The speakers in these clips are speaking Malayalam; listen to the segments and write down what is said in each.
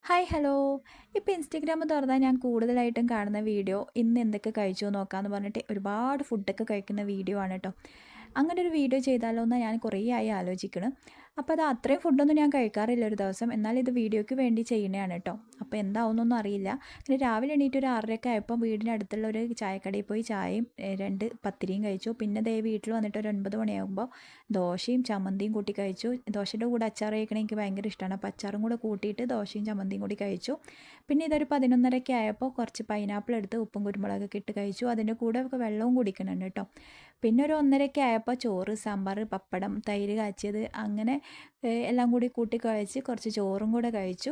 Hi hello. ഇപ്പോൾ ഇൻസ്റ്റഗ്രാം തുറന്നാൽ ഞാൻ കൂടുതലായിട്ടും കാണുന്ന വീഡിയോ ഇന്ന് എന്തൊക്കെ കഴിച്ചു നോക്കാമെന്ന് പറഞ്ഞിട്ട് ഒരുപാട് ഫുഡൊക്കെ കഴിക്കുന്ന വീഡിയോ ആണ് കേട്ടോ. അങ്ങനെ ഒരു വീഡിയോ ചെയ്താലോ എന്ന് ഞാൻ കുറേ ആയി ആലോചിക്കണം. അപ്പോൾ അത് അത്രയും ഫുഡൊന്നും ഞാൻ കഴിക്കാറില്ല ഒരു ദിവസം. എന്നാൽ ഇത് വീഡിയോയ്ക്ക് വേണ്ടി ചെയ്യുന്നതാണ് കേട്ടോ. അപ്പോൾ എന്താവുന്നൊന്നും അറിയില്ല. പിന്നെ രാവിലെ എണീറ്റ് ഒരു 6:30 ആയപ്പോൾ വീടിനടുത്തുള്ള ഒരു ചായക്കടയിൽ പോയി ചായയും 2 പത്തിരിയും കഴിച്ചു. പിന്നെ ദേ വീട്ടിൽ വന്നിട്ട് ഒരു 9 മണിയാകുമ്പോൾ ദോശയും ചമ്മന്തിയും കൂട്ടി കഴിച്ചു. ദോശയുടെ കൂടെ അച്ചാർ കഴിക്കണത് എനിക്ക് ഭയങ്കര ഇഷ്ടമാണ്. അപ്പോൾ അച്ചാറും കൂടെ കൂട്ടിയിട്ട് ദോശയും ചമ്മന്തിയും കൂടി കഴിച്ചു. പിന്നെ ഇതൊരു 11:30 ആയപ്പോൾ കുറച്ച് പൈനാപ്പിൾ എടുത്ത് ഉപ്പും കുരുമുളകൊക്കെ ഇട്ട് കഴിച്ചു. അതിൻ്റെ കൂടെ ഒക്കെ വെള്ളവും കുടിക്കുന്നുണ്ട് കേട്ടോ. പിന്നെ ഒരു 1:30 ആയപ്പോൾ ചോറ്, സാമ്പാർ, പപ്പടം, തൈര് കാച്ചിയത് അങ്ങനെ എല്ലാം കൂടി കൂട്ടി കഴിച്ച് കുറച്ച് ചോറും കൂടെ കഴിച്ചു.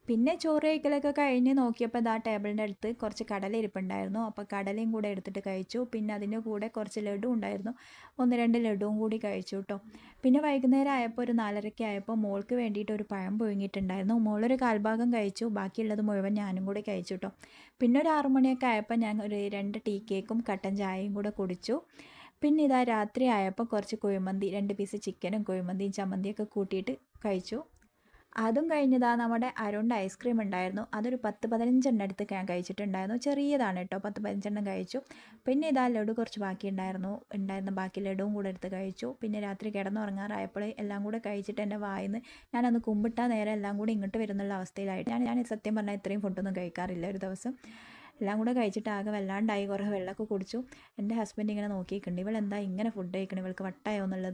പിന്നെ ചോറ് കഴിക്കലൊക്കെ കഴിഞ്ഞ് നോക്കിയപ്പോൾ ദാ ടേബിളിൻ്റെ അടുത്ത് കുറച്ച് കടല ഇരിപ്പുണ്ടായിരുന്നു. അപ്പോൾ കടലയും കൂടെ എടുത്തിട്ട് കഴിച്ചു. പിന്നെ അതിൻ്റെ കൂടെ കുറച്ച് ലഡു ഉണ്ടായിരുന്നു. 1-2 ലഡുവും കൂടി കഴിച്ചു കേട്ടോ. പിന്നെ വൈകുന്നേരം ആയപ്പോൾ ഒരു 4:30 ആയപ്പോൾ മോൾക്ക് വേണ്ടിയിട്ട് ഒരു പഴം പുഴുങ്ങിയിട്ടുണ്ടായിരുന്നു. മോളൊരു കാൽഭാഗം കഴിച്ചു. ബാക്കിയുള്ളത് മുഴുവൻ ഞാനും കൂടി കഴിച്ചു കേട്ടോ. പിന്നെ ഒരു 6 മണിയൊക്കെ ആയപ്പോൾ ഞാൻ ഒരു 2 ടീ കേക്കും കട്ടൻ ചായയും കൂടെ കുടിച്ചു. പിന്നെ ഇതാ രാത്രി ആയപ്പോൾ കുറച്ച് കുഴിമന്തി, 2 പീസ് ചിക്കനും കുഴിമന്തിയും ചമ്മന്തിയൊക്കെ കൂട്ടിയിട്ട് കഴിച്ചു. അതും കഴിഞ്ഞതാ നമ്മുടെ അരുണിൻ്റെ ഐസ്ക്രീം ഉണ്ടായിരുന്നു. അതൊരു 10-15 അടുത്ത് ഞാൻ കഴിച്ചിട്ടുണ്ടായിരുന്നു. ചെറിയതാണ് കേട്ടോ. 10-15 കഴിച്ചു. പിന്നെ ഇതാ ലഡു കുറച്ച് ബാക്കി ഉണ്ടായിരുന്ന ബാക്കി ലഡുവും കൂടെ എടുത്ത് കഴിച്ചു. പിന്നെ രാത്രി കിടന്നുറങ്ങാറായപ്പോൾ എല്ലാം കൂടെ കഴിച്ചിട്ട് എൻ്റെ വായിന്ന് ഞാനന്ന് കുമ്പിട്ടാൽ നേരെ എല്ലാം കൂടി ഇങ്ങോട്ട് വരുന്നുള്ള അവസ്ഥയിലായിട്ട് ഞാൻ സത്യം പറഞ്ഞാൽ ഇത്രയും ഫുഡൊന്നും കഴിക്കാറില്ല ഒരു ദിവസം. എല്ലാം കൂടെ കഴിച്ചിട്ട് ആകെ വല്ലാണ്ടായി. കുറേ വെള്ളമൊക്കെ കുടിച്ചു. എൻ്റെ ഹസ്ബൻഡ് ഇങ്ങനെ നോക്കിയിട്ടുണ്ട്, ഇവളെന്താ ഇങ്ങനെ ഫുഡ് കഴിക്കണം, ഇവൾക്ക് വട്ടായോ എന്നുള്ളത്.